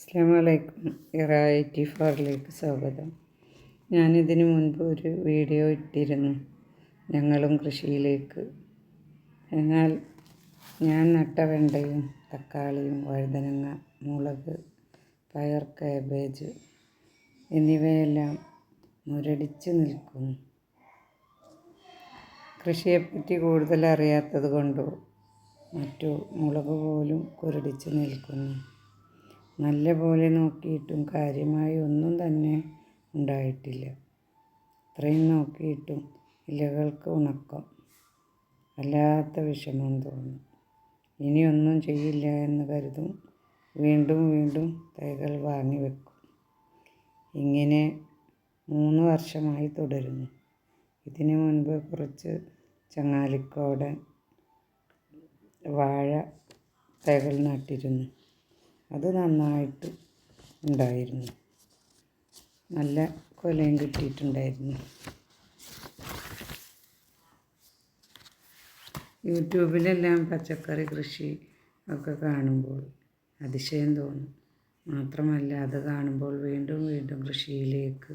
അസ്സലാമലൈക്കും. ഇറായിറ്റി ഫാറിലേക്ക് സ്വാഗതം. ഞാനിതിനു മുൻപ് ഒരു വീഡിയോ ഇട്ടിരുന്നു, ഞങ്ങളും കൃഷിയിലേക്ക്. എന്നാൽ ഞാൻ നട്ട വെണ്ടയും തക്കാളിയും വഴുതനങ്ങ, മുളക്, പയർ, കാബേജ് എന്നിവയെല്ലാം മുരടിച്ച് നിൽക്കുന്നു. കൃഷിയെപ്പറ്റി കൂടുതൽ അറിയാത്തത് കൊണ്ടോ മറ്റോ മുളക് പോലും കുരടിച്ച് നിൽക്കുന്നു. നല്ല പോലെ നോക്കിയിട്ടും കാര്യമായി ഒന്നും തന്നെ ഉണ്ടായിട്ടില്ല. ഇത്രയും നോക്കിയിട്ടും ഇലകൾക്ക് ഉണക്കം. വല്ലാത്ത വിഷമം തോന്നും. ഇനിയൊന്നും ചെയ്യില്ല എന്ന് കരുതും. വീണ്ടും വീണ്ടും തൈകൾ വാങ്ങി വെക്കും. ഇങ്ങനെ 3 വർഷമായി തുടരുന്നു. ഇതിനു മുൻപ് കുറച്ച് ചങ്ങാലിക്കോടൻ വാഴ തൈകൾ നട്ടിരുന്നു. അത് നന്നായിട്ട് ഉണ്ടായിരുന്നു. നല്ല കൊലയും കിട്ടിയിട്ടുണ്ടായിരുന്നു. യൂട്യൂബിലെല്ലാം പച്ചക്കറി കൃഷി ഒക്കെ കാണുമ്പോൾ അതിശയം തോന്നും. മാത്രമല്ല അത് കാണുമ്പോൾ വീണ്ടും വീണ്ടും കൃഷിയിലേക്ക്